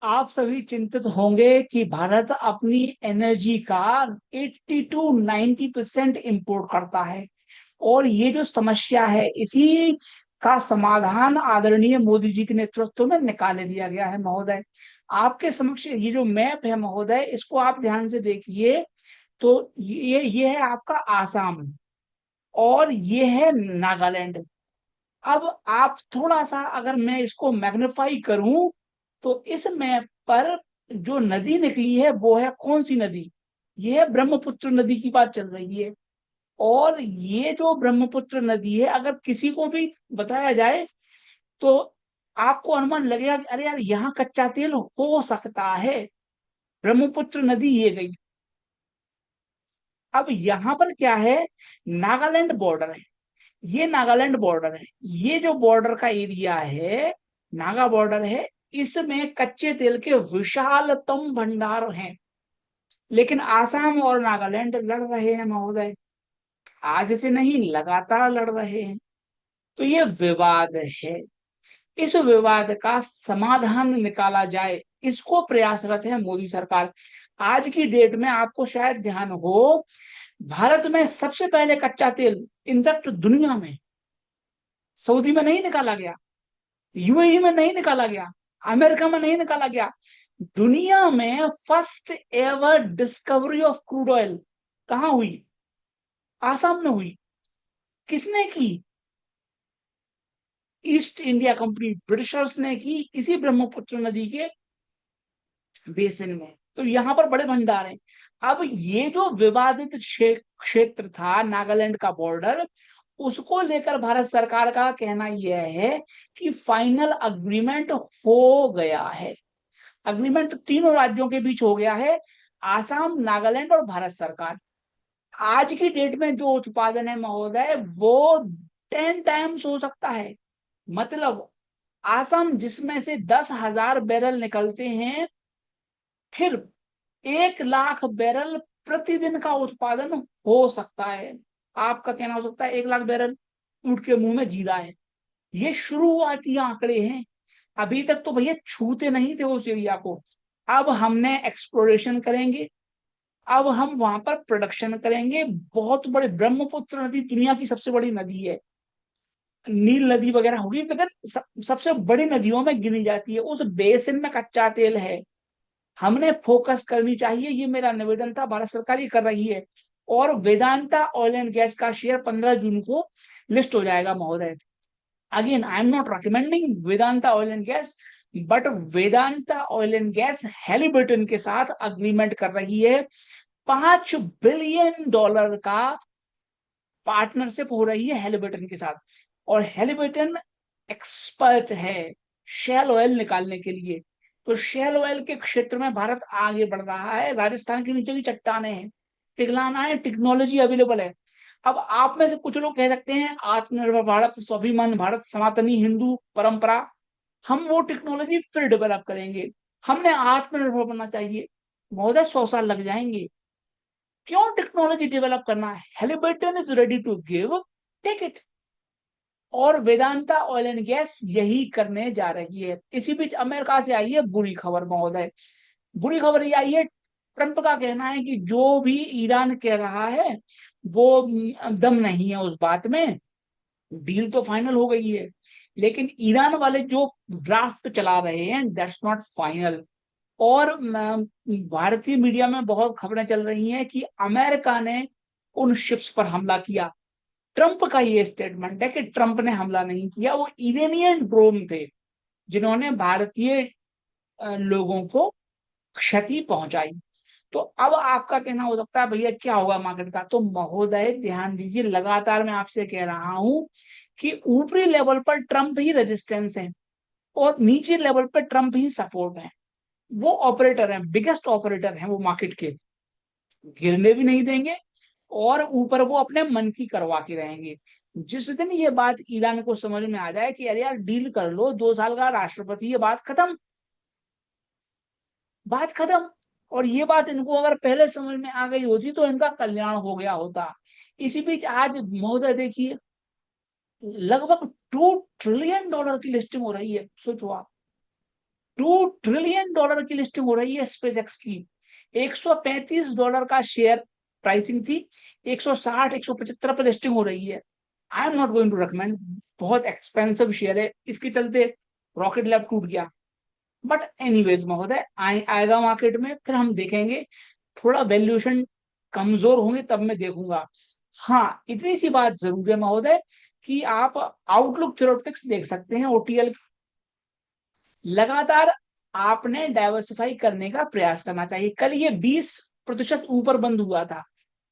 आप सभी चिंतित होंगे कि भारत अपनी एनर्जी का 80 टू 90% इंपोर्ट करता है। और ये जो समस्या है, इसी का समाधान आदरणीय मोदी जी के नेतृत्व में निकाल लिया गया है महोदय। आपके समक्ष ये जो मैप है महोदय, इसको आप ध्यान से देखिए। तो ये है आपका आसाम, और ये है नागालैंड। अब आप थोड़ा सा, अगर मैं इसको मैग्नीफाई करूं, तो इस मैप पर जो नदी निकली है वो है कौन सी नदी? ये है ब्रह्मपुत्र नदी की बात चल रही है। और ये जो ब्रह्मपुत्र नदी है, अगर किसी को भी बताया जाए तो आपको अनुमान लगेगा कि अरे यार, यहाँ कच्चा तेल हो सकता है। ब्रह्मपुत्र नदी ये गई। अब यहाँ पर क्या है? नागालैंड बॉर्डर है। ये नागालैंड बॉर्डर है। ये जो बॉर्डर का एरिया है, नागा बॉर्डर है, इसमें कच्चे तेल के विशालतम भंडार हैं। लेकिन आसाम और नागालैंड लड़ रहे हैं महोदय। आज से नहीं, लगातार लड़ रहे हैं। तो ये विवाद है। इस विवाद का समाधान निकाला जाए, इसको प्रयासरत है मोदी सरकार। आज की डेट में आपको शायद ध्यान हो, भारत में सबसे पहले कच्चा तेल, इनफैक्ट दुनिया में, सऊदी में नहीं निकाला गया, यूएई में नहीं निकाला गया, अमेरिका में नहीं निकाला गया। दुनिया में first ever discovery of crude oil कहां हुई? आसाम में हुई। किसने की? ईस्ट इंडिया कंपनी, ब्रिटिशर्स ने की, इसी ब्रह्मपुत्र नदी के बेसिन में। तो यहाँ पर बड़े भंडार हैं। अब ये जो विवादित क्षेत्र था, नागालैंड का बॉर्डर, उसको लेकर भारत सरकार का कहना यह है कि फाइनल अग्रीमेंट हो गया है। अग्रीमेंट तीनों राज्यों के बीच हो गया है, आसाम, नागालैंड और भारत सरकार। आज की डेट में जो उत्पादन है महोदय, वो 10 टाइम्स हो सकता है। मतलब आसाम, जिसमें से 10,000 बैरल निकलते हैं, फिर 1 लाख बैरल प्रतिदिन का उत्पादन हो सकता है। आपका कहना हो सकता है 1 लाख बैरल ऊंट के मुंह में जीरा है। ये शुरुआती आंकड़े हैं। अभी तक तो भैया छूते नहीं थे उस एरिया को। अब हमने एक्सप्लोरेशन करेंगे। अब हम वहां पर प्रोडक्शन करेंगे। बहुत बड़े, ब्रह्मपुत्र नदी दुनिया की सबसे बड़ी नदी है। नील नदी वगैरह होगी, लेकिन सबसे बड़ी नदियों में गिनी जाती है। उस बेसिन में कच्चा तेल है। हमने फोकस करनी चाहिए, ये मेरा निवेदन था। भारत सरकार ये कर रही है। और वेदांता ऑयल एंड गैस का शेयर 15 जून को लिस्ट हो जाएगा महोदय। Again, I am not recommending Vedanta oil and gas, but Vedanta oil and gas Halliburton के साथ अग्रीमेंट कर रही है। $5 बिलियन का पार्टनरशिप हो रही है हेलिबर्टन के साथ। और हेलिबर्टन एक्सपर्ट है शेल ऑयल निकालने के लिए। तो शेल ऑयल के क्षेत्र में भारत आगे बढ़ रहा है। राजस्थान के नीचे की चट्टाने हैं, पिघलाना है, टेक्नोलॉजी अवेलेबल है। अब आप में से कुछ लोग कह सकते हैं आत्मनिर्भर भारत, स्वाभिमान भारत, सनातनी हिंदू परंपरा, हम वो टेक्नोलॉजी फिर डेवलप करेंगे। हमने आत्मनिर्भर बनना चाहिए महोदय। 100 साल लग जाएंगे। क्यों टेक्नोलॉजी डेवलप करना है? Halliburton is ready to give, take it. और वेदांता ऑयल एंड गैस यही करने जा रही है। इसी बीच अमेरिका से आई है बुरी खबर महोदय। बुरी खबर ये आई है, ट्रंप का कहना है कि जो भी ईरान कह रहा है वो दम नहीं है उस बात में। डील तो फाइनल हो गई है, लेकिन ईरान वाले जो ड्राफ्ट चला रहे हैं, दैट्स नॉट फाइनल। और भारतीय मीडिया में बहुत खबरें चल रही हैं कि अमेरिका ने उन शिप्स पर हमला किया। ट्रंप का ये स्टेटमेंट है कि ट्रंप ने हमला नहीं किया, वो इरानियन ड्रोन थे जिन्होंने भारतीय लोगों को क्षति पहुंचाई। तो अब आपका कहना हो सकता है भैया क्या होगा मार्केट का? तो महोदय ध्यान दीजिए, लगातार मैं आपसे कह रहा हूं कि ऊपरी लेवल पर ट्रंप ही रेजिस्टेंस है, और नीचे लेवल पर ट्रंप ही सपोर्ट है। वो ऑपरेटर हैं, बिगेस्ट ऑपरेटर हैं वो मार्केट के। गिरने भी नहीं देंगे, और ऊपर वो अपने मन की करवा के रहेंगे। जिस दिन ये बात ईरान को समझ में आ जाए कि अरे यार डील कर लो, 2 साल का राष्ट्रपति, ये बात खत्म, बात खत्म। और ये बात इनको अगर पहले समझ में आ गई होती तो इनका कल्याण हो गया होता। इसी बीच आज महोदय देखिए, लगभग $2 ट्रिलियन की लिस्टिंग हो रही है। सोचो आप, $2 ट्रिलियन की लिस्टिंग हो रही है स्पेस एक्स की। $135 का शेयर प्राइसिंग थी, 160 175 पे लिस्टिंग हो रही है। I am not going to recommend, बहुत एक्सपेंसिव शेयर है, इसके चलते रॉकेट लैब टूट गया। बट एनीवेज महोदय, आएगा मार्केट में, फिर हम देखेंगे, थोड़ा वैल्यूएशन कमजोर होंगे तब मैं देखूंगा। हाँ, इतनी सी बात जरूर है महोदय कि आप आउटलुक थ्योरेटिक्स देख सकते हैं ओटीएल। लगातार आपने डाइवर्सिफाई करने का प्रयास करना चाहिए। कल ये 20% ऊपर बंद हुआ था,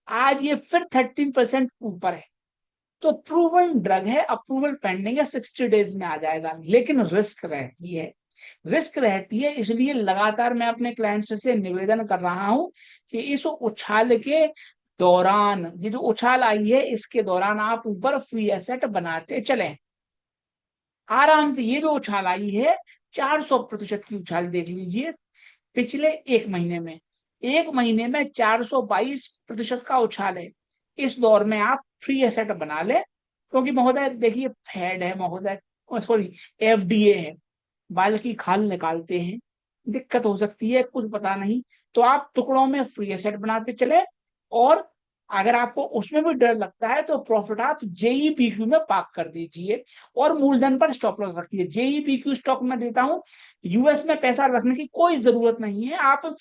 आज ये फिर 13% ऊपर है। तो प्रूवन ड्रग है, अप्रूवल पेंडिंग है, 60 डेज में आ जाएगा, लेकिन रिस्क रहती है। इसलिए लगातार मैं अपने क्लाइंट्स से निवेदन कर रहा हूं कि इस उछाल के दौरान, ये जो उछाल आई है इसके दौरान आप ऊपर फ्री एसेट बनाते चलें आराम से। ये जो उछाल आई है 400% की उछाल देख लीजिए पिछले एक महीने में 422% का उछाल है। इस दौर में आप फ्री एसेट बना ले, क्योंकि महोदय देखिए फेड है महोदय, सॉरी एफडीए है, बाल की खाल निकालते हैं, दिक्कत हो सकती है, कुछ पता नहीं। तो आप टुकड़ों में फ्री एसेट बनाते चले, और अगर आपको उसमें भी डर लगता है तो प्रॉफिट आप जेईपीक्यू में पार्क कर दीजिए, और मूलधन पर स्टॉप लॉस रखिए। जेईपीक्यू स्टॉक में देता हूं, यूएस में पैसा रखने की कोई जरूरत नहीं है। आप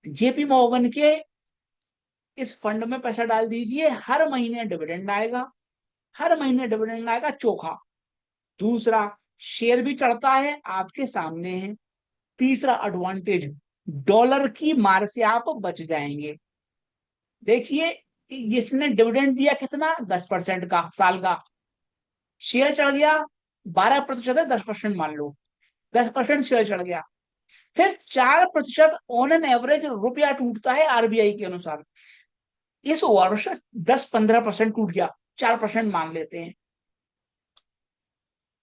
जेपी मॉर्गन के इस फंड में पैसा डाल दीजिए, हर महीने डिविडेंड आएगा, हर महीने डिविडेंड आएगा चोखा। दूसरा, शेयर भी चढ़ता है, आपके सामने है। तीसरा एडवांटेज, डॉलर की मार से आप बच जाएंगे। देखिए, इसने डिविडेंड दिया कितना, 10% का साल का। शेयर चढ़ गया, 12% है, 10% मान लो, 10% शेयर चढ़ गया। फिर 4% ऑन एन एवरेज रुपया टूटता है आरबीआई के अनुसार। इस वर्ष 10-15% टूट गया, 4% मान लेते हैं।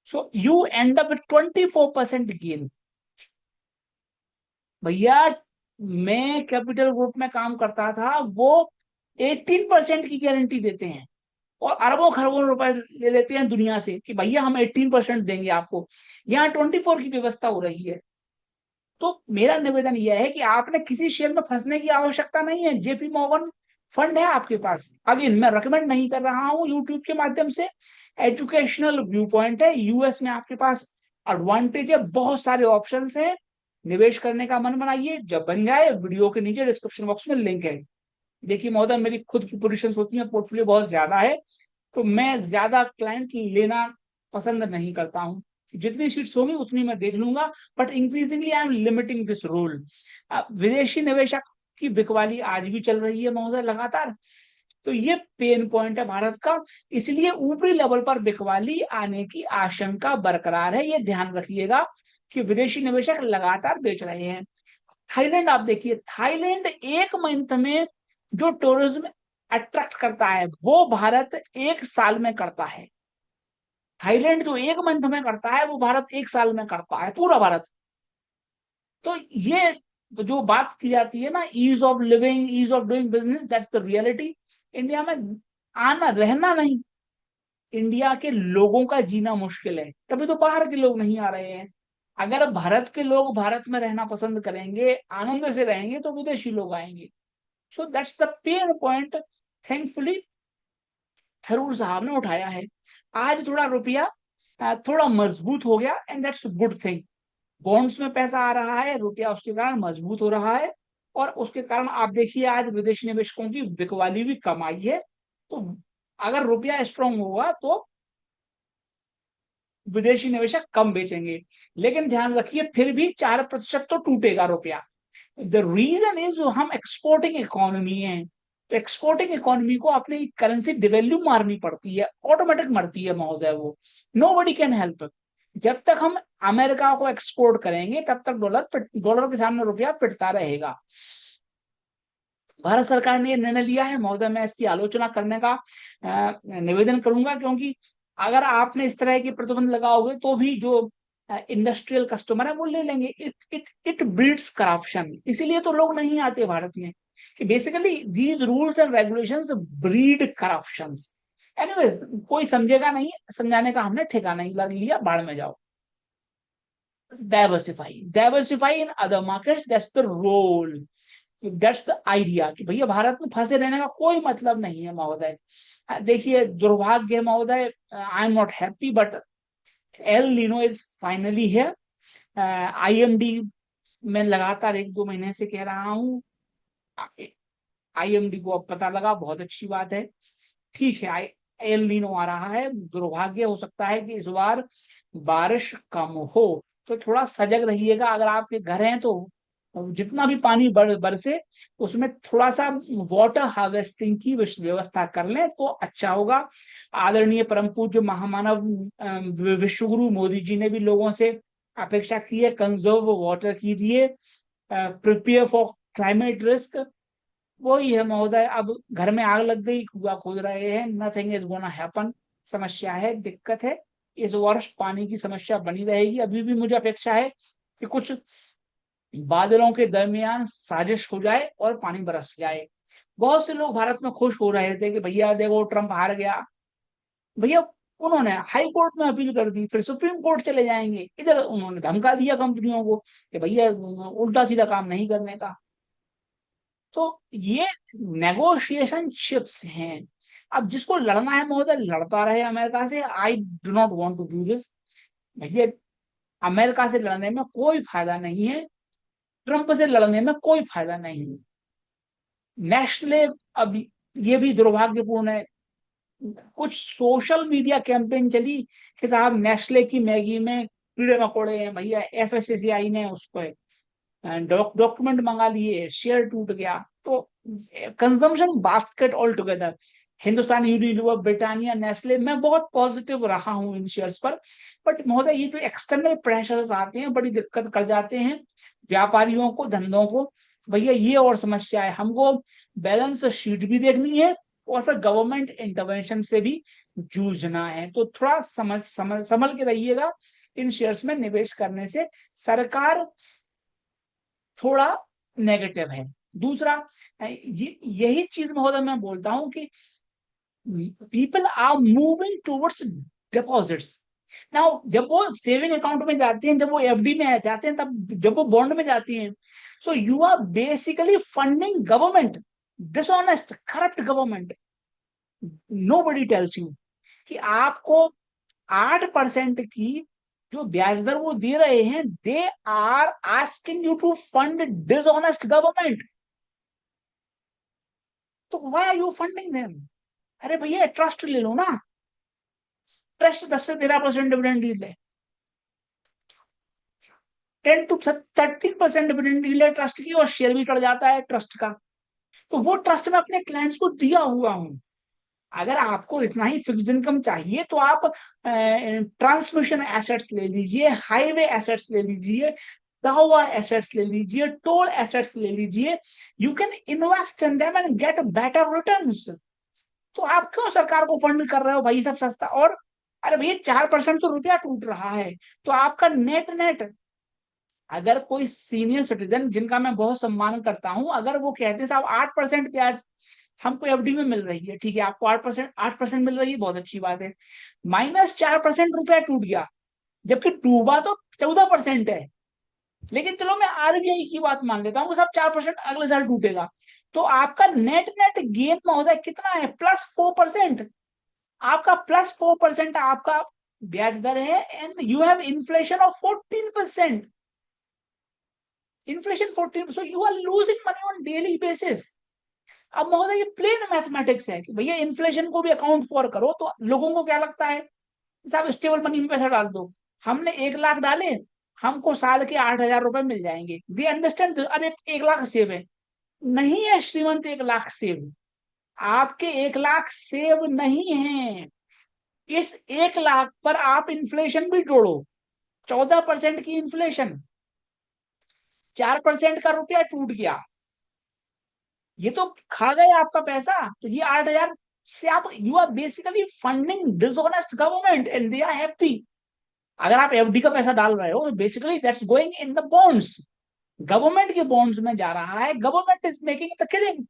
So you and up with 24% gain. भैया, मैं कैपिटल ग्रुप में काम करता था, वो 18% की गारंटी देते हैं, और अरबों खरबों रुपए ले लेते हैं दुनिया से कि भैया हम 18% देंगे आपको। यहाँ 24 की व्यवस्था हो रही है। तो मेरा निवेदन यह है कि आपने किसी शेयर में फंसने की आवश्यकता नहीं है। जेपी मॉर्गन फंड है आपके पास। अगेन, मैं रिकमेंड नहीं कर रहा हूं यूट्यूब के माध्यम से, एजुकेशनल व्यू पॉइंट है। यूएस में आपके पास एडवांटेज है, बहुत सारे ऑप्शन है। निवेश करने का मन बनाइए, जब बन जाए वीडियो के नीचे डिस्क्रिप्शन बॉक्स में लिंक है। देखिए महोदय, मेरी खुद की पोजीशन होती है, पोर्टफोलियो बहुत ज्यादा है, तो मैं ज्यादा क्लाइंट लेना पसंद नहीं करता हूं। जितनी सीट्स होंगी उतनी मैं देख लूंगा, but increasingly I am limiting this role. विदेशी निवेशक की बिकवाली आज भी चल रही है महोदय लगातार। तो ये पेन पॉइंट है भारत का, इसलिए ऊपरी लेवल पर बिकवाली आने की आशंका बरकरार है। ये ध्यान रखिएगा कि विदेशी निवेशक लगातार बेच रहे हैं। थाईलैंड आप देखिए, थाईलैंड एक मंथ में जो टूरिज्म अट्रैक्ट करता है वो भारत एक साल में करता है। थाईलैंड जो एक मंथ में करता है वो भारत एक साल में करता है, पूरा भारत। तो ये जो बात की जाती है ना, ease of living, ease of doing business, that's the reality. India में आना रहना नहीं, इंडिया के लोगों का जीना मुश्किल है, तभी तो बाहर के लोग नहीं आ रहे हैं। अगर भारत के लोग भारत में रहना पसंद करेंगे, आनंद से रहेंगे, तो विदेशी लोग आएंगे। So that's the pain point. Thankfully Tharoor साहब ने उठाया है। आज थोड़ा रुपया थोड़ा मजबूत हो गया, and that's good thing. Bonds में पैसा आ रहा है, रुपया उसके कारण मजबूत हो रहा है, और उसके कारण आप देखिए आज विदेशी निवेशकों की बिकवाली भी कम आई है। तो अगर रुपया स्ट्रांग होगा तो विदेशी निवेशक कम बेचेंगे, लेकिन ध्यान रखिए फिर भी 4% तो टूटेगा रुपया। द रीजन इज, हम एक्सपोर्टिंग इकोनॉमी है, तो एक्सपोर्टिंग इकोनॉमी को अपनी करेंसी डिवेल्यू मारनी पड़ती है, ऑटोमेटिक मरती है महोदय वो। Nobody can help. जब तक हम अमेरिका को एक्सपोर्ट करेंगे तब तक डॉलर के सामने रुपया पिटता रहेगा। भारत सरकार ने यह निर्णय लिया है महोदय, मैं इसकी आलोचना करने का निवेदन करूंगा, क्योंकि अगर आपने इस तरह के प्रतिबंध लगाओगे तो भी जो इंडस्ट्रियल कस्टमर है वो ले लेंगे। इट ब्रीड्स करप्शन, इसीलिए तो लोग नहीं आते भारत में, कि basically these rules and regulations breed corruptions. Anyways, कोई समझेगा नहीं, समझाने का हमने ठेका नहीं लिया, बाढ़ में जाओ। Diversify in other markets, that's the role, that's the idea कि भैया भारत में फंसे रहने का कोई मतलब नहीं है महोदय। देखिए दुर्भाग्य है महोदय, आई am not happy but El Nino is finally है। आईएमडी मैं लगातार 1-2 महीने से कह रहा हूँ, आईएमडी को अब पता लगा, बहुत अच्छी बात है। ठीक है, एल नीनो आ रहा है, दुर्भाग्य हो सकता है कि इस बार बारिश कम हो, तो थोड़ा सजग रहिएगा। अगर आपके घर हैं तो जितना भी पानी बरसे उसमें थोड़ा सा वाटर हार्वेस्टिंग की व्यवस्था कर लें तो अच्छा होगा। आदरणीय परम पूज्य महामानव विश्वगुरु मोदी जी ने भी लोगों से अपेक्षा की है, कंजर्व वाटर कीजिए, प्रिपेयर फॉर क्लाइमेट रिस्क। वही है महोदय, अब घर में आग लग गई, कुआं खोद रहे हैं, नथिंग इज गोना हैपन। समस्या है, दिक्कत है, इस वर्ष पानी की समस्या बनी रहेगी। अभी भी मुझे अपेक्षा है कि कुछ बादलों के दरमियान साजिश हो जाए और पानी बरस जाए। बहुत से लोग भारत में खुश हो रहे थे कि भैया देखो ट्रंप हार गया। भैया उन्होंने हाई कोर्ट में अपील कर दी, फिर सुप्रीम कोर्ट चले जाएंगे, इधर उन्होंने धमका दिया कंपनियों को कि भैया उल्टा सीधा काम नहीं करने का। तो ये नेगोशिएशन चिप्स हैं। अब जिसको लड़ना है महोदय लड़ता रहे अमेरिका से, I do not want to do this. भैया अमेरिका से लड़ने में कोई फायदा नहीं है, ट्रंप से लड़ने में कोई फायदा नहीं है। नेस्ले, अब ये भी दुर्भाग्यपूर्ण है, कुछ सोशल मीडिया कैंपेन चली कि साहब नेस्ले की मैगी में कीड़े मकोड़े हैं, भैया एफएसएसआई ने उस पर डॉक्यूमेंट मंगा लिए, शेयर टूट गया। तो consumption basket all together, Hindustan Unilever, Britannia, Nestle, मैं बहुत पॉजिटिव रहा हूं इन शेयर्स पर। बट महोदय ये जो एक्सटर्नल प्रेशर्स आते हैं बड़ी दिक्कत कर जाते हैं व्यापारियों को, धंधों को। भैया ये और समस्या है, हमको बैलेंस शीट भी देखनी है और फिर गवर्नमेंट इंटरवेंशन से भी जूझना है। तो थोड़ा संभल के रहिएगा इन शेयर्स में निवेश करने से। सरकार थोड़ा नेगेटिव है। दूसरा, यही चीज महोदय मैं बोलता हूं कि people are moving towards deposits. Now जब वो सेविंग अकाउंट में जाते हैं, जब वो एफडी में जाते हैं, तब जब वो बॉन्ड में जाती हैं, so you are basically funding government, dishonest corrupt government. Nobody tells you कि आपको 8% की जो ब्याज दर वो दे रहे हैं, they are asking you to fund dishonest government. तो why are you funding them? अरे भैया ट्रस्ट ले लो ना, ट्रस्ट 10 से 13% डिविडेंड यील्ड है, 10 to 13% डिविडेंड यील्ड है ट्रस्ट की, और शेयर भी चढ़ जाता है ट्रस्ट का। तो वो ट्रस्ट में अपने क्लाइंट्स को दिया हुआ हूं। अगर आपको इतना ही फिक्स्ड इनकम चाहिए तो आप ट्रांसमिशन एसेट्स ले लीजिए, हाईवे एसेट्स ले लीजिए, टावर एसेट्स ले लीजिए, टोल एसेट्स ले लीजिए। You can invest in them and get better returns. तो आप क्यों सरकार को फंड कर रहे हो भाई, सब सस्ता? और अरे भैया 4% तो रुपया टूट रहा है, तो आपका नेट नेट, अगर कोई सीनियर सिटीजन जिनका मैं बहुत सम्मान करता हूं, अगर वो कहते साहब 8% ब्याज हमको एफडी में मिल रही है, ठीक है आपको 8% मिल रही है, बहुत अच्छी बात है, -4% रुपया टूट गया, जबकि डूबा तो 14% है। लेकिन चलो मैं आरबीआई की बात मान लेता हूँ, सब 4% अगले साल टूटेगा, तो आपका नेट नेट गेन महोदय कितना है? +4%। आपका +4% आपका ब्याज दर है, and you have inflation of 14%। Inflation 14, so you are losing money on daily basis. अब महोदय ये प्लेन मैथमेटिक्स है कि भैया इन्फ्लेशन को भी अकाउंट फॉर करो। तो लोगों को क्या लगता है, साहब स्टेबल मनी में पैसा डाल दो, हमने 1 लाख डाले, हमको साल के 8,000 रुपए मिल जाएंगे। दे अंडरस्टैंड, अरे 1 लाख सेव है। नहीं है श्रीमंत 1 लाख सेव, आपके 1 लाख सेव नहीं है। इस 1 लाख पर आप इन्फ्लेशन भी जोड़ो, 14% की इन्फ्लेशन, 4% का रुपया टूट गया, ये तो खा गए आपका पैसा। तो ये 8,000 से आप, you are basically funding dishonest government and they are happy. अगर आप एफडी का पैसा डाल रहे हो तो basically that's going in the bonds, government के बॉन्ड्स में जा रहा है, government is making the killing.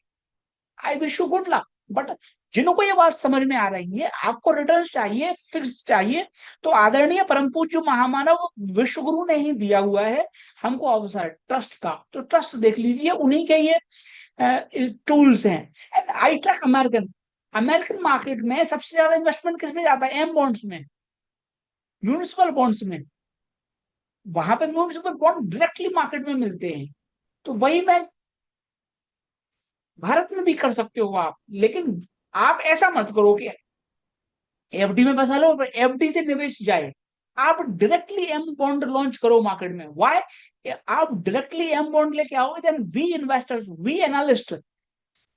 I wish you good luck. But जिनको ये बात समझ में आ रही है, आपको रिटर्न चाहिए, फिक्स चाहिए, तो आदरणीय परम पूज्य महामानव विश्व गुरु ने ही दिया हुआ है हमको अवसर ट्रस्ट का। तो ट्रस्ट देख लीजिए, उन्हीं के ये टूल्स हैं। And I track American, American market में सबसे ज्यादा इन्वेस्टमेंट किस में जाता है? एम बॉन्ड्स में, म्यूनिसिपल बॉन्ड्स में। वहां पे म्यूनिसिपल बॉन्ड डायरेक्टली मार्केट में मिलते हैं। तो वही मैं भारत में भी कर सकते हो आप, लेकिन आप ऐसा मत करो कि एफडी में पैसा लो और एफडी से निवेश जाए। आप डायरेक्टली एम बॉन्ड लॉन्च करो मार्केट में। व्हाई? आप डायरेक्टली एम बॉन्ड लेके आओगे, then we investors, we analyst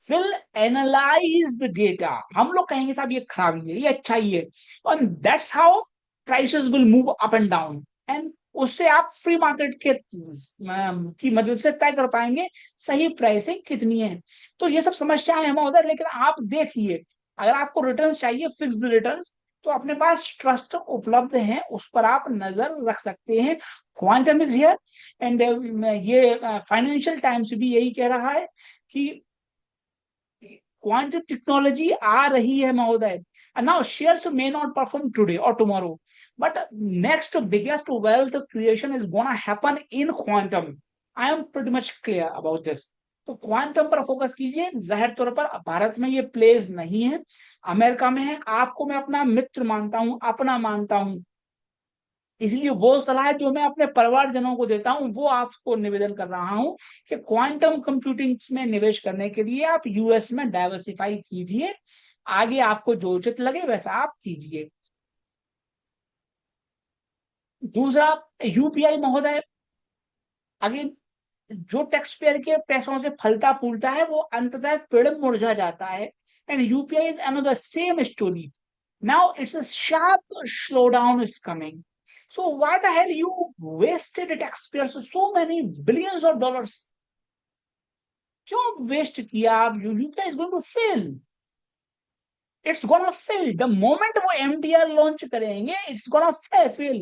will analyze the data. हम लोग कहेंगे साहब ये खराबी है, ये अच्छा ही है, and that's how prices will move up and down. And उससे आप फ्री मार्केट के की मदद से तय कर पाएंगे सही प्राइसिंग कितनी है। तो ये सब समस्याएं हैं महोदय, लेकिन आप देखिए, अगर आपको रिटर्न चाहिए, फिक्स्ड रिटर्न, तो अपने पास ट्रस्ट उपलब्ध है, उस पर आप नजर रख सकते हैं। Quantum is here. एंड ये फाइनेंशियल टाइम्स भी यही कह रहा है कि क्वांटम टेक्नोलॉजी आ रही है महोदय। Now shares may not perform today और tomorrow, but next biggest wealth creation is gonna happen in quantum. I am pretty much clear about this. तो क्वांटम पर फोकस कीजिए। जाहिर तौर पर भारत में ये प्लेस नहीं है, अमेरिका में है। आपको मैं अपना मित्र मानता हूं, अपना मानता हूं, इसलिए वो सलाह जो मैं अपने परिवारजनों को देता हूं, वो आपको निवेदन कर रहा हूं कि क्वांटम कंप्यूटिंग में निवेश करने के लिए आप यूएस में डाइवर्सिफाई कीजिए। आगे आपको जो उचित लगे वैसा आप कीजिए। दूसरा, यूपीआई महोदय, अगेन, जो टैक्स पेयर के पैसों से फलता फूलता है वो अंततः पेड़ मुरझा जाता है। And UPI is another same story. Now it's a sharp slow down is coming. So why the hell you wasted taxpayers so many billions of dollars? क्यों वेस्ट किया आप? UPI is going to fail, it's gonna fail the moment वो MDR launch करेंगे, it's gonna fail.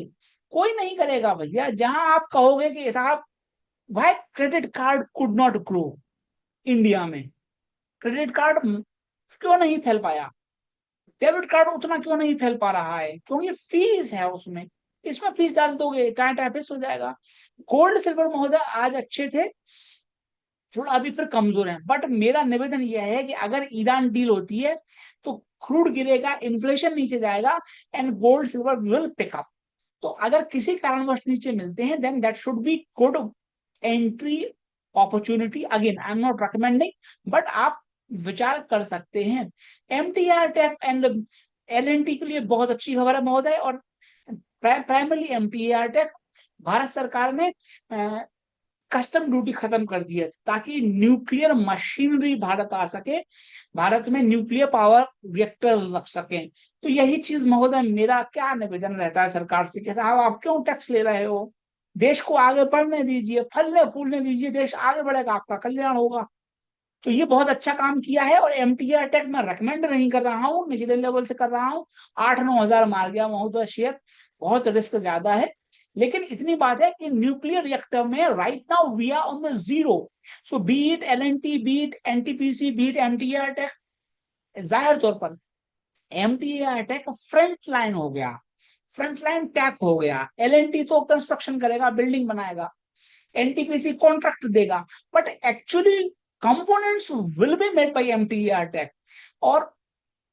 कोई नहीं करेगा भैया। जहां आप कहोगे कि साहब why credit card could not grow India में, क्रेडिट कार्ड क्यों नहीं फैल पाया, डेबिट कार्ड उतना क्यों नहीं फैल पा रहा है? क्योंकि फीस है उसमें, इसमें फीस डाल दोगे टाइम टाइपिस हो जाएगा। गोल्ड सिल्वर महोदय आज अच्छे थे, थोड़ा अभी फिर कमजोर है, बट मेरा निवेदन यह है कि अगर ईरान डील होती है तो क्रूड गिरेगा, इन्फ्लेशन नीचे जाएगा, and gold silver will pick up. तो अगर किसी कारणवश नीचे मिलते हैं, then that should be good entry opportunity. Again I am not recommending, but आप विचार कर सकते हैं। एमटीआर टेक एंड एलएनटी के लिए बहुत अच्छी खबर है महोदय। और प्राइमरली एमटीआर टेक, भारत सरकार ने कस्टम ड्यूटी खत्म कर दी है ताकि न्यूक्लियर मशीनरी भारत आ सके, भारत में न्यूक्लियर पावर रिएक्टर लग सके। तो यही चीज महोदय मेरा क्या निवेदन रहता है सरकार से कि साहब आप क्यों टैक्स ले रहे हो? देश को आगे बढ़ने दीजिए, फलने फूलने दीजिए, देश आगे बढ़ेगा, आपका कल्याण होगा। तो ये बहुत अच्छा काम किया है। और एमटीआर टेक मैं रिकमेंड नहीं कर रहा हूँ, निचले लेवल से कर रहा हूँ। 8-9 हजार मार गया महोदय शेयर, बहुत रिस्क ज्यादा है। लेकिन इतनी बात है कि न्यूक्लियर रिएक्टर में right now we are on the zero. So be it L&T, be it NTPC, be it MTR tech, जाहिर तौर पर एमटीआर टेक फ्रंट लाइन हो गया, फ्रंट लाइन टैक हो गया। एलएनटी तो कंस्ट्रक्शन करेगा, बिल्डिंग बनाएगा, एनटीपीसी कॉन्ट्रैक्ट देगा, but actually components will be made by MTR tech. और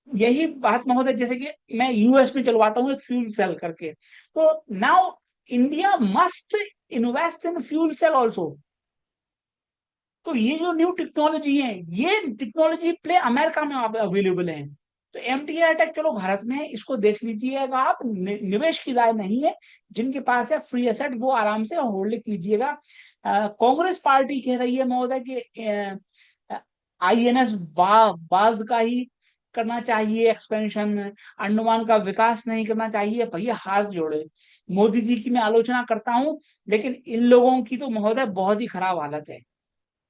यही बात महोदय, जैसे कि मैं यूएस में चलवाता हूँ एक फ्यूल सेल करके, तो now India must invest in fuel cell also. तो ये जो न्यू टेक्नोलॉजी है, ये टेक्नोलॉजी प्ले अमेरिका में अवेलेबल है। तो एमटीआर टेक चलो भारत में है, इसको देख लीजिएगा आप। निवेश की राय नहीं है, जिनके पास है फ्री एसेट वो आराम से होल्ड कीजिएगा। कांग्रेस पार्टी कह रही है महोदय कि आईएनएस बाज का ही करना चाहिए एक्सपेंशन, अंडमान का विकास नहीं करना चाहिए। भैया हाथ जोड़े, मोदी जी की मैं आलोचना करता हूं, लेकिन इन लोगों की तो महोदय बहुत ही खराब हालत है।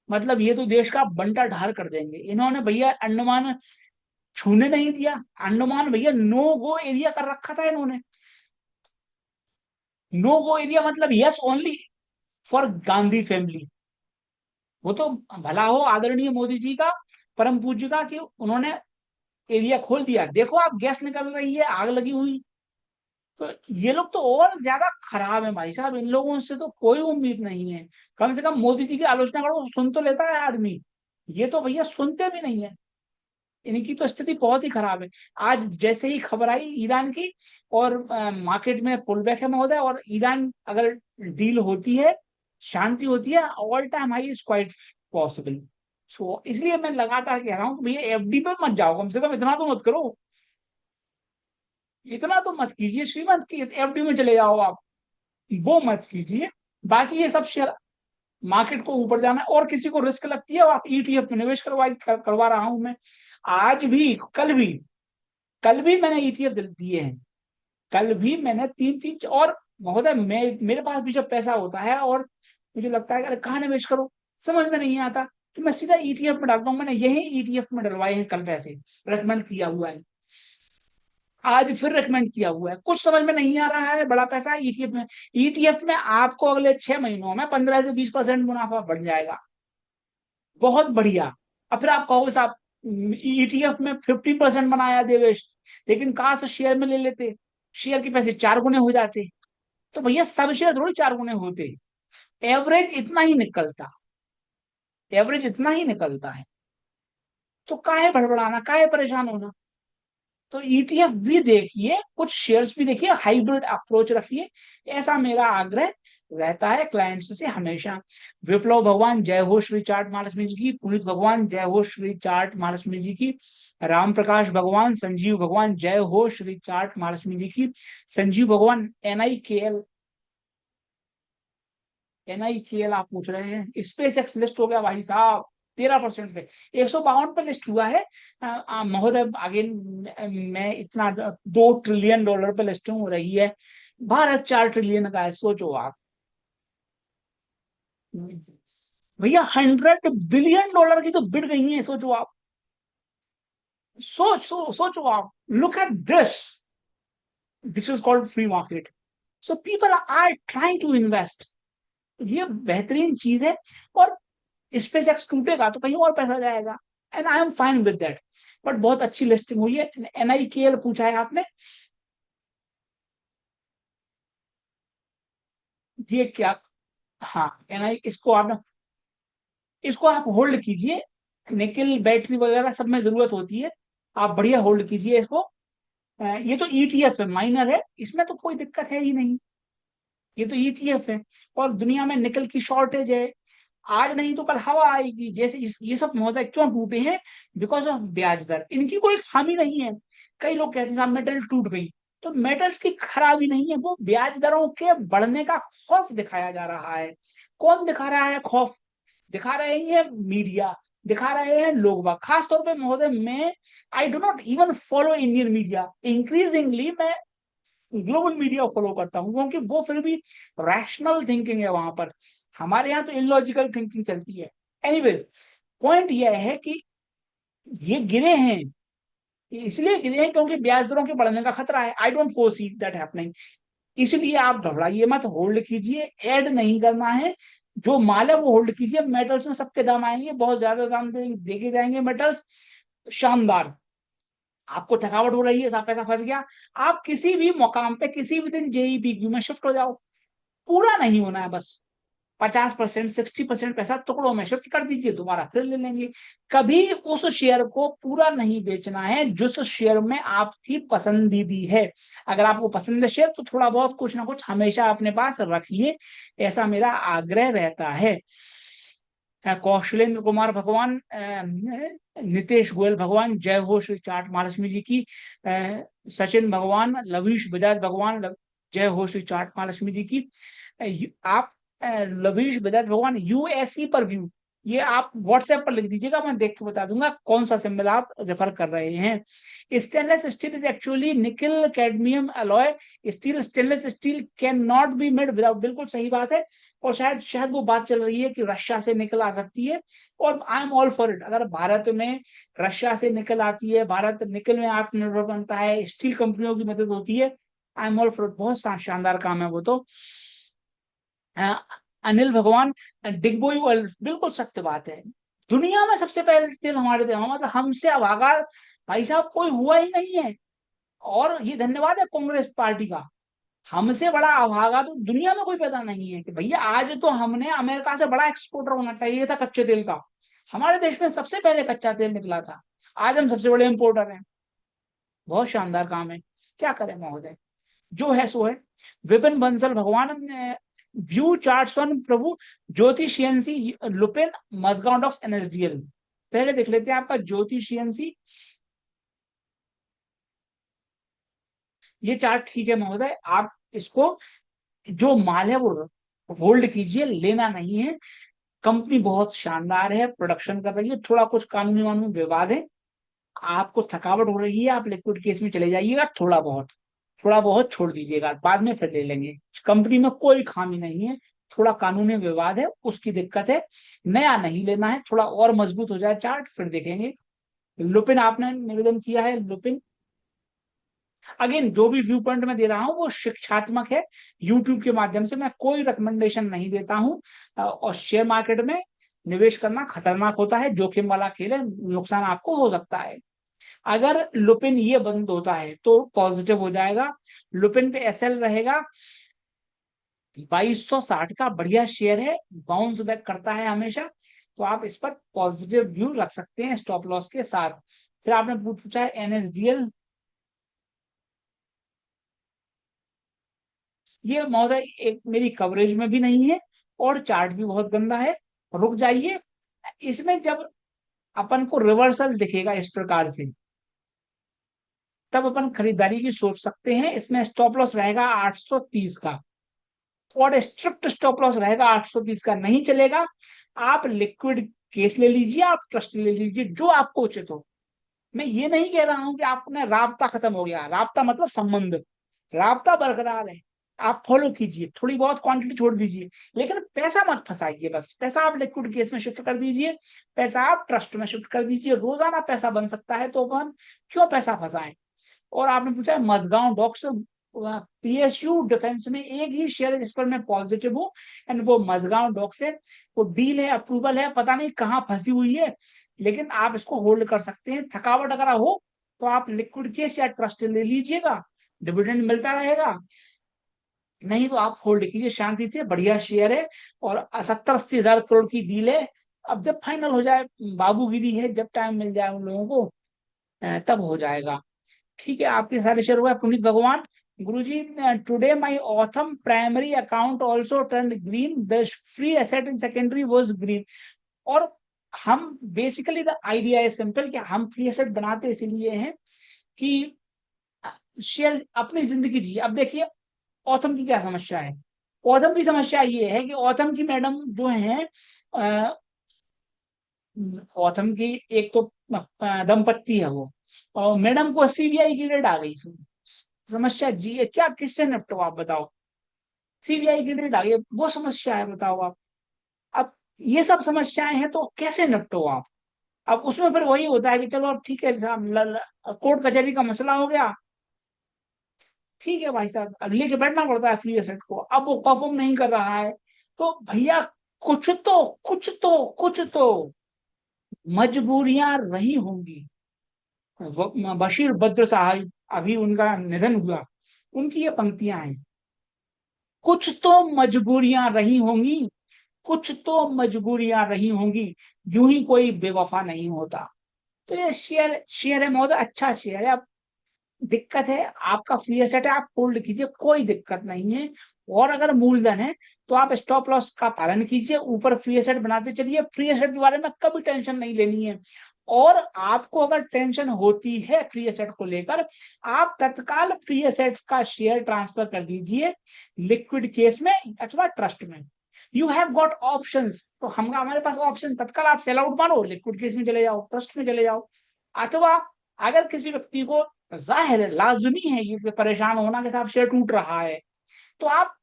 मतलब ये तो देश का बंटा ढार कर देंगे। इन्होंने भैया अंडमान छूने नहीं दिया। अंडमान भैया नो गो एरिया कर रखा था इन्होंने। नो गो एरिया मतलब yes only for Gandhi family. वो तो भला हो आदरणीय मोदी जी का, परम पूज्य का, कि उन्होंने एरिया खोल दिया, देखो आप गैस निकल रही है, आग लगी हुई। तो ये लोग तो और ज्यादा खराब है भाई साहब, इन लोगों से तो कोई उम्मीद नहीं है। कम से कम मोदी जी की आलोचना करो, सुन तो लेता है आदमी, ये तो भैया सुनते भी नहीं है। इनकी तो स्थिति बहुत ही खराब है। आज जैसे ही खबर आई ईरान की, और मार्केट में पुल बैक है महोदय, और ईरान अगर डील होती है, शांति होती है, all time high is quite possible. So इसलिए मैं लगातार कह रहा हूँ कि भैया एफडी पे मत जाओ, कम से कम इतना तो मत करो, इतना तो मत कीजिए श्रीमंत की एफडी में चले जाओ आप, वो मत कीजिए। बाकी ये सब शेयर मार्केट को ऊपर जाना है, और किसी को रिस्क लगती है, आप ईटीएफ में निवेश करवा रहा हूं मैं। आज भी, कल भी मैंने ईटीएफ दिए हैं, कल भी मैंने तीन तीन, और महोदय मैं, मेरे पास भी जब पैसा होता है और मुझे लगता है कि अरे कहाँ निवेश करो, समझ में नहीं आता, तो मैं सीधा ईटीएफ में डालता हूँ। मैंने यही ईटीएफ में डलवाए हैं कल पैसे, रेकमेंड किया हुआ है, आज फिर रेकमेंड किया हुआ है। कुछ समझ में नहीं आ रहा है, बड़ा पैसा है ईटीएफ में। ईटीएफ में आपको अगले 6 महीनों में 15 से 20% मुनाफा बढ़ जाएगा, बहुत बढ़िया। अब फिर आप कहोगे साहब ईटीएफ में 15% बनाया देवेश, लेकिन कहा से शेयर में ले लेते, शेयर के पैसे 4 गुने हो जाते। तो भैया सब शेयर थोड़ी 4 गुने होते, एवरेज इतना ही निकलता, एवरेज इतना ही निकलता है। तो काहे भड़बड़ाना, काहे परेशान होना। तो ईटीएफ भी देखिए, कुछ शेयर्स भी देखिए, हाइब्रिड अप्रोच रखिए, ऐसा मेरा आग्रह रहता है क्लाइंट्स से हमेशा। विप्लव भगवान जय हो श्री चार्ट महालक्ष्मी जी की, पुनीत भगवान जय हो श्री चार्ट महालक्ष्मी जी की, राम प्रकाश भगवान, संजीव भगवान जय हो श्री चार्ट महालक्ष्मी जी की, संजीव भगवान एनआईकेएल आप पूछ रहे हैं, स्पेस एक्स लिस्ट हो गया भाई साहब 13% पे, 152 पे लिस्ट हुआ है। महोदय आगे मैं इतना, $2 ट्रिलियन पे लिस्टिंग हो रही है, भारत 4 ट्रिलियन का है, सोचो आप भैया, $100 बिलियन की तो बिड गई है, सोचो आप, सोचो आप, look at this is called free market. So people are trying to invest, ये बेहतरीन चीज है। और स्पेस एक्स टूटेगा तो कहीं और पैसा जाएगा, and I am fine with that. But बहुत अच्छी लिस्टिंग हुई है। एनआईकेएल पूछा है आपने, ये क्या, हाँ एनआई, इसको आप होल्ड कीजिए, निकल बैटरी वगैरह सब में जरूरत होती है, आप बढ़िया होल्ड कीजिए इसको। ये तो ईटीएफ है, माइनर है, इसमें तो कोई दिक्कत है ही नहीं, ये तो ईटीएफ है। और दुनिया में निकल की शॉर्टेज है, आज नहीं तो कल हवा आएगी। जैसे ये सब महोदय क्यों टूटे हैं, बिकॉज ऑफ ब्याज दर, इनकी कोई खामी नहीं है। कई लोग कहते हैं साहब मेटल टूट गई, तो मेटल्स की खराबी नहीं है, वो ब्याज दरों के बढ़ने का खौफ दिखाया जा रहा है। कौन दिखा रहा है खौफ, दिखा रहे हैं मीडिया, दिखा रहे हैं लोग बाग। खास तौर पे महोदय मैं, I do not even follow Indian media, increasingly मैं ग्लोबल मीडिया फॉलो करता हूँ, क्योंकि वो फिर भी रैशनल थिंकिंग है वहां पर। हमारे यहाँ तो इलॉजिकल थिंकिंग चलती है। एनीवेज, पॉइंट यह है कि ये गिरे हैं, इसलिए गिरे हैं क्योंकि ब्याज दरों के बढ़ने का खतरा है। I don't foresee that happening, इसलिए आप घबराइए मत, होल्ड कीजिए, ऐड नहीं करना है। जो माल है वो होल्ड कीजिए, मेटल्स में सबके दाम आएंगे, बहुत ज्यादा दाम देके जाएंगे मेटल्स, शानदार। आपको थकावट हो रही है, सब पैसा फंस गया, आप किसी भी मुकाम पे किसी भी दिन जेईबी में शिफ्ट हो जाओ, पूरा नहीं होना है बस, 50% 60% पैसा टुकड़ों में शिफ्ट कर दीजिए, दोबारा फिर ले लेंगे। कभी उस शेयर को पूरा नहीं बेचना है जिस शेयर में आपकी पसंदीदी है। अगर आपको पसंद है शेयर, तो थोड़ा बहुत कुछ ना कुछ हमेशा अपने पास रखिए, ऐसा मेरा आग्रह रहता है। कौशलेंद्र कुमार भगवान, नितेश गोयल भगवान जय हो श्री चाट महालक्ष्मी जी की, सचिन भगवान, लवीश बजाज भगवान जय हो श्री चाट महालक्ष्मी जी की। आप लवीश बजाज भगवान यूएससी पर व्यू, ये आप व्हाट्सएप पर लिख दीजिएगा, मैं देख के बता दूंगा कौन सा सिंबल आप रेफर कर रहे हैं। स्टेनलेस स्टील इज एक्चुअली निकल cadmium alloy steel, stainless steel can not be made without, बिल्कुल सही बात है। और शायद वो बात चल रही है कि रशिया से निकल आ सकती है, और I am all for it. अगर भारत में रशिया से निकल आती है, भारत निकल में आत्मनिर्भर बनता है, स्टील कंपनियों की मदद होती है, I am all for it, बहुत शानदार काम है वो तो। अनिल भगवान, डिगबोई ऑयल, बिल्कुल सत्य बात है, दुनिया में सबसे पहले तेल हमारे थे, मतलब हमसे अभागा भाई साहब कोई हुआ ही नहीं है। और ये धन्यवाद है कांग्रेस पार्टी का, हमसे बड़ा अभागा तो दुनिया में कोई पैदा नहीं है कि भैया आज तो हमने अमेरिका से बड़ा एक्सपोर्टर होना चाहिए था कच्चे तेल का। हमारे देश में सबसे पहले कच्चा तेल निकला था, आज हम सबसे बड़े इंपोर्टर हैं। बहुत शानदार काम है, क्या करें महोदय, जो है सो है। विपिन बंसल भगवान ने व्यू चार्ट्स ऑन प्रभु ज्योतिषियंसी लुपिन मजगांव डॉक्स एनएसडीएल। पहले देख लेते हैं आपका ज्योतिषियंसी, ये चार्ट ठीक है महोदय, आप इसको जो माल है वो होल्ड कीजिए, लेना नहीं है। कंपनी बहुत शानदार है, प्रोडक्शन कर रही है, थोड़ा कुछ कानूनी वानूनी विवाद है, आपको थकावट हो रही है, आप लिक्विड केस में चले जाइएगा, थोड़ा बहुत छोड़ दीजिएगा, बाद में फिर ले लेंगे। कंपनी में कोई खामी नहीं है, थोड़ा कानूनी विवाद है उसकी दिक्कत है, नया नहीं लेना है, थोड़ा और मजबूत हो जाए चार्ट फिर देखेंगे। लुपिन आपने निवेदन किया है, लुपिन अगेन जो भी व्यू पॉइंट मैं दे रहा हूँ वो शिक्षात्मक है, यूट्यूब के माध्यम से मैं कोई रिकमेंडेशन नहीं देता हूँ। और शेयर मार्केट में निवेश करना खतरनाक होता है, जोखिम वाला खेल है, नुकसान आपको हो सकता है। अगर लुपिन ये बंद होता है तो पॉजिटिव हो जाएगा, लुपिन पे एसएल रहेगा 2260 का, बढ़िया शेयर है, बाउंस बैक करता है हमेशा, तो आप इस पर पॉजिटिव व्यू रख सकते हैं स्टॉप लॉस के साथ। फिर आपने पूछा है एनएसडीएल, ये महोदय एक मेरी कवरेज में भी नहीं है और चार्ट भी बहुत गंदा है, रुक जाइए। इसमें जब अपन को रिवर्सल दिखेगा इस प्रकार से, तब अपन खरीदारी की सोच सकते हैं। इसमें स्टॉप लॉस रहेगा 830 का, और स्ट्रिक्ट स्टॉप लॉस रहेगा 830 का, नहीं चलेगा। आप लिक्विड केस ले लीजिए, आप ट्रस्ट ले लीजिए, जो आपको उचित हो। मैं ये नहीं कह रहा हूं कि आपने राब्ता खत्म हो गया, राब्ता मतलब संबंध, राब्ता बरकरार है, आप फॉलो कीजिए, थोड़ी बहुत क्वांटिटी छोड़ दीजिए, लेकिन पैसा मत फंसाइए। बस पैसा आप लिक्विड केस में शिफ्ट कर दीजिए, पैसा आप ट्रस्ट में शिफ्ट कर दीजिए, रोजाना पैसा बन सकता है, तो अपन क्यों पैसा फंसाएं। और आपने पूछा है मजगांव डॉक्स, पीएसयू डिफेंस में एक ही शेयर है जिस पर मैं पॉजिटिव हूँ, एंड वो मजगांव डॉक्स है। वो डील है, अप्रूवल है, पता नहीं कहाँ फंसी हुई है, लेकिन आप इसको होल्ड कर सकते हैं। थकावट अगर हो तो आप लिक्विड केस या ट्रस्ट ले लीजिएगा, डिविडेंड मिलता रहेगा, नहीं तो आप होल्ड कीजिए शांति से, बढ़िया शेयर है। और 70-80 हजार करोड़ की डील है, अब जब फाइनल हो जाए, बाबूगिरी है, जब टाइम मिल जाए उन लोगों को तब हो जाएगा। ठीक है, आपके सारे शेयर हुआ। पुनीत भगवान, गुरुजी today my autumn primary account also turned green, the free asset in secondary was green. और हम basically the idea is simple कि हम फ्री एसेट बनाते इसलिए हैं कि शेयर अपनी जिंदगी जी। अब देखिए ऑथम की क्या समस्या है, ऑथम की समस्या ये है कि ऑथम की मैडम जो है, ऑथम की एक तो दंपत्ति है वो, और मैडम को सीबीआई की रेड आ गई थी। समस्या जी है क्या, किससे निपटो आप बताओ, सीबीआई की रेड आ गई, वो समस्या है, बताओ आप। अब ये सब समस्याएं हैं तो कैसे निपटो आप। अब उसमें फिर वही होता है कि चलो अब ठीक है साहब, कोर्ट कचहरी का मसला हो गया, ठीक है भाई साहब, अब लेके बैठना पड़ता है फ्री एसेट को, अब वो परफॉर्म नहीं कर रहा है, तो भैया कुछ तो मजबूरियां रही होंगी। बशीर बद्र साहब, अभी उनका निधन हुआ, उनकी ये पंक्तियां हैं, कुछ तो मजबूरियां रही होंगी, कुछ तो मजबूरियां रही होंगी, यूं ही कोई बेवफा नहीं होता। तो ये शेयर शेयर है महोदय, अच्छा शेयर है। अब दिक्कत है आपका फ्री एसेट है, आप होल्ड कीजिए, कोई दिक्कत नहीं है। और अगर मूलधन है तो आप स्टॉप लॉस का पालन कीजिए, ऊपर फ्री एसेट बनाते चलिए, फ्री एसेट के बारे में कभी टेंशन नहीं लेनी है। और आपको अगर टेंशन होती है फ्री एसेट को लेकर, आप तत्काल फ्री एसेट का शेयर ट्रांसफर कर दीजिए लिक्विड केस में अथवा ट्रस्ट में। यू हैव गॉट ऑप्शंस, तो हम हमारे पास ऑप्शन, तत्काल आप सेल आउट मारो, लिक्विड केस में चले जाओ, ट्रस्ट में चले जाओ। अथवा अगर किसी व्यक्ति को जाहिर है लाजमी है ये परेशान होना के साथ शेयर टूट रहा है, तो आप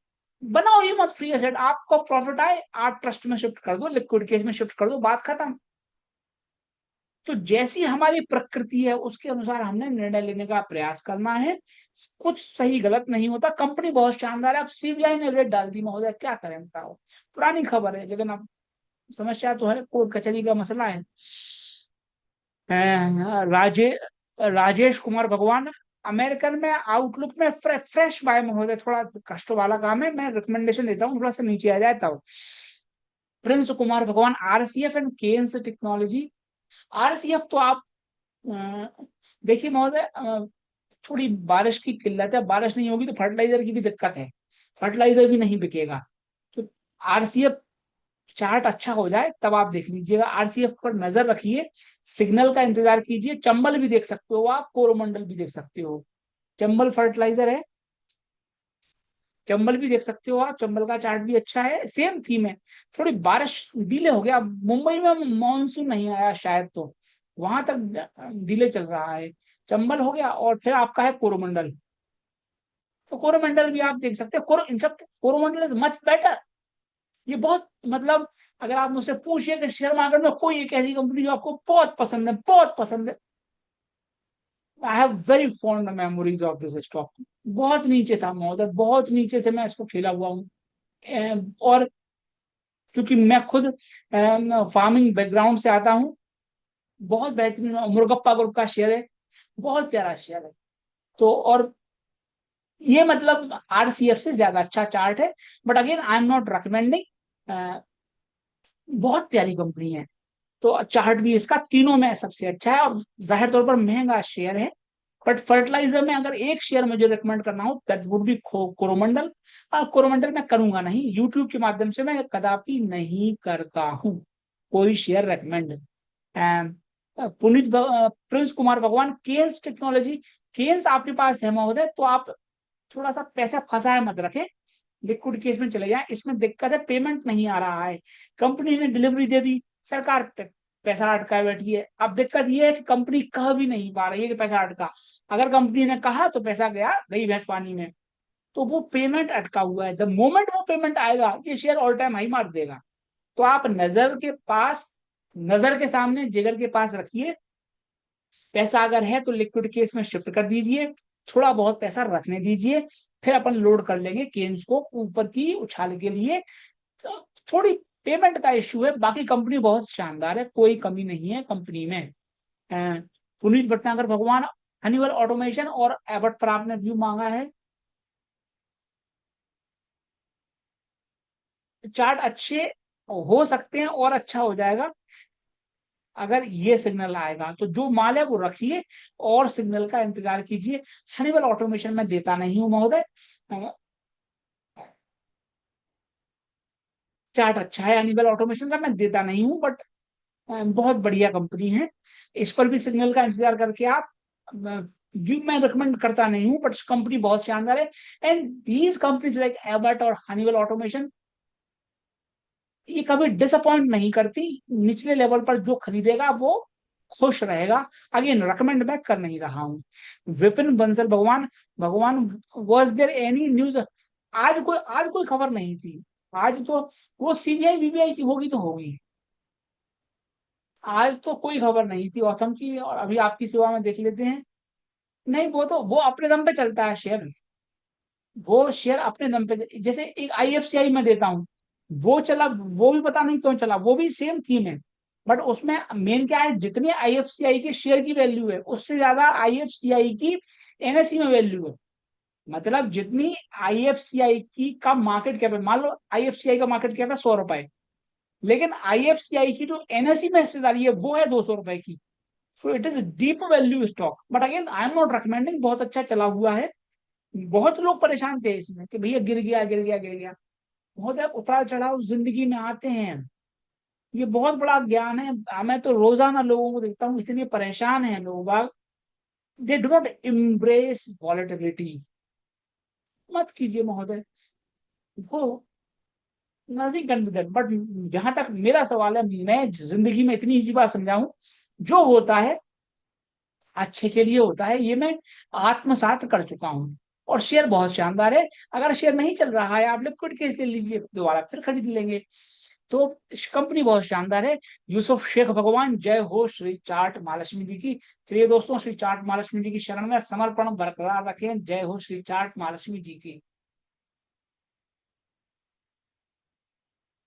बनाओ ही मत फ्री एसेट, आपको प्रॉफिट आए आप ट्रस्ट में शिफ्ट कर दो, लिक्विड केस में शिफ्ट कर दो, बात खत्म। तो जैसी हमारी प्रकृति है उसके अनुसार हमने निर्णय लेने का प्रयास करना है, कुछ सही गलत नहीं होता। कंपनी बहुत शानदार है, अब सीबीआई ने रेट डाल दी महोदय, क्या करें बताओ, पुरानी खबर है, लेकिन अब समस्या तो है, कोर्ट कचहरी का मसला है। राजे राजेश कुमार भगवान, अमेरिकन में आउटलुक में फ्रेश बाय महोदय, थोड़ा कष्ट वाला काम है, मैं रिकमेंडेशन देता हूँ थोड़ा सा नीचे आ जाए तब। Prince Kumar Bhagwan, RCF and Kaynes technology. RCF तो आप देखिए महोदय, थोड़ी बारिश की किल्लत है, बारिश नहीं होगी तो फर्टिलाइजर की भी दिक्कत है, फर्टिलाइजर भी नहीं बिकेगा। तो आरसीएफ चार्ट अच्छा हो जाए तब आप देख लीजिएगा, आरसीएफ पर नजर रखिए, सिग्नल का इंतजार कीजिए। चंबल भी देख सकते हो आप, कोरोमंडल भी देख सकते हो, चंबल फर्टिलाइजर है, चंबल भी देख सकते हो आप, चंबल का चार्ट भी अच्छा है, सेम थीम है। थोड़ी बारिश डिले हो गया, मुंबई में मानसून नहीं आया शायद, तो वहां तक डिले चल रहा है। चंबल हो गया, और फिर आपका है कोरोमंडल, तो कोरोमंडल भी आप देख सकते हैं। In fact Coromandel is much better. ये बहुत मतलब, अगर आप मुझसे पूछिए कि शेयर मार्केट में कोई एक ऐसी कंपनी जो आपको बहुत पसंद है, बहुत पसंद है, I have very fond memories of this stock. बहुत नीचे था महोदय, बहुत नीचे से मैं इसको खेला हुआ हूँ। और क्योंकि मैं खुद फार्मिंग बैकग्राउंड से आता हूँ, बहुत बेहतरीन मुर्गप्पा ग्रुप का शेयर है, बहुत प्यारा शेयर है। तो और ये मतलब आरसीएफ से ज्यादा अच्छा चार्ट है, but again I am not recommending. बहुत प्यारी कंपनी है, तो चार्ट भी इसका तीनों में सबसे अच्छा है, और जाहिर तौर पर महंगा शेयर है। बट फर्टिलाइजर में अगर एक शेयर मुझे रिकमेंड करना हो, दैट वुड बी कोरोमंडल। और कोरोमंडल मैं करूंगा नहीं, यूट्यूब के माध्यम से मैं कदापि नहीं करता हूँ कोई शेयर रिकमेंड। प्रिंस कुमार भगवान, केन्स टेक्नोलॉजी। केन्स आपके पास है महोदय तो आप थोड़ा सा पैसा फंसाए मत रखें, लिक्विड केस में चले जाए। इसमें दिक्कत है, पेमेंट नहीं आ रहा है, कंपनी ने डिलीवरी दे दी, सरकार पैसा अटकाए बैठी है। अब दिक्कत ये है कि कंपनी कह भी नहीं पा रही है कि पैसा अटका, अगर कंपनी ने कहा तो पैसा गया, गई भैंस पानी में। तो वो पेमेंट अटका हुआ है, द मोमेंट वो पेमेंट आएगा ये शेयर ऑल टाइम हाई मार देगा। तो आप नजर के पास, नजर के सामने जिगर के पास रखिए, पैसा अगर है तो लिक्विड केस में शिफ्ट कर दीजिए, थोड़ा बहुत पैसा रखने दीजिए, फिर अपन लोड कर लेंगे केन्स को ऊपर की उछाल के लिए। तो थोड़ी पेमेंट का इश्यू है, बाकी कंपनी बहुत शानदार है, कोई कमी नहीं है कंपनी में। पुनीत भटनागर भगवान, हनीवेल ऑटोमेशन और एबट पर आपने व्यू मांगा है। चार्ट अच्छे हो सकते हैं और अच्छा हो जाएगा अगर ये सिग्नल आएगा, तो जो माल है वो रखिए और सिग्नल का इंतजार कीजिए। हनीवेल ऑटोमेशन में देता नहीं हूं महोदय, चार्ट अच्छा है हनीवेल ऑटोमेशन का, मैं देता नहीं हूं, बट बहुत बढ़िया कंपनी है। इस पर भी सिग्नल का इंतजार करके आप, व्यू मैं रिकमेंड करता नहीं हूं, बट कंपनी बहुत शानदार है। And these companies like Abbott और हनीवेल ऑटोमेशन, ये कभी डिसअपॉइंट नहीं करती, निचले लेवल पर जो खरीदेगा वो खुश रहेगा। अगेन रिकमेंड मैं कर नहीं रहा हूँ। विपिन बंसल भगवान, भगवान, वॉज देयर एनी न्यूज? आज कोई खबर नहीं थी, आज तो वो सीबीआई बीबीआई की होगी तो होगी, आज तो कोई खबर नहीं थी औसम की, और अभी आपकी सेवा में देख लेते हैं। नहीं, वो अपने दम पे चलता है शेयर, वो शेयर अपने दम पे, जैसे एक आईएफसीआई में देता हूँ, वो चला, वो भी पता नहीं क्यों चला, वो भी सेम थीम है, बट उसमें मेन क्या है, जितने आईएफसीआई के शेयर की वैल्यू है उससे ज्यादा आईएफसीआई की एनएससी में वैल्यू है। मतलब जितनी आईएफसीआई की का मार्केट कैप है, मान लो आईएफसीआई का मार्केट कैप है 100 रुपए, लेकिन आईएफसीआई की जो एनएससी में हिस्सेदारी है वो है 200 रुपए की। So it is deep value stock, but again I am not recommending, बहुत अच्छा चला हुआ है। बहुत लोग परेशान थे इसमें कि भैया गिर गया गिर गया गिर गया। बहुत उतार चढ़ाव जिंदगी में आते हैं, ये बहुत बड़ा ज्ञान है। मैं तो रोजाना लोगों को देखता हूँ, इतने परेशान हैं लोग, they do not embrace volatility. मत कीजिए महोदय, वो nothing can be done. But जहां तक मेरा सवाल है, मैं जिंदगी में इतनी सी बात समझाऊं, जो होता है अच्छे के लिए होता है, ये मैं आत्मसात कर चुका हूँ। और शेयर बहुत शानदार है, अगर शेयर नहीं चल रहा है आप लिक्विड केस ले लीजिए, दोबारा फिर खरीद लेंगे। तो कंपनी बहुत शानदार है। यूसुफ शेख भगवान, जय हो श्री चाट महालक्ष्मी जी की। चलिए दोस्तों, श्री चाट महालक्ष्मी जी की शरण में समर्पण बरकरार रखें। जय हो श्री चाट महालक्ष्मी जी की।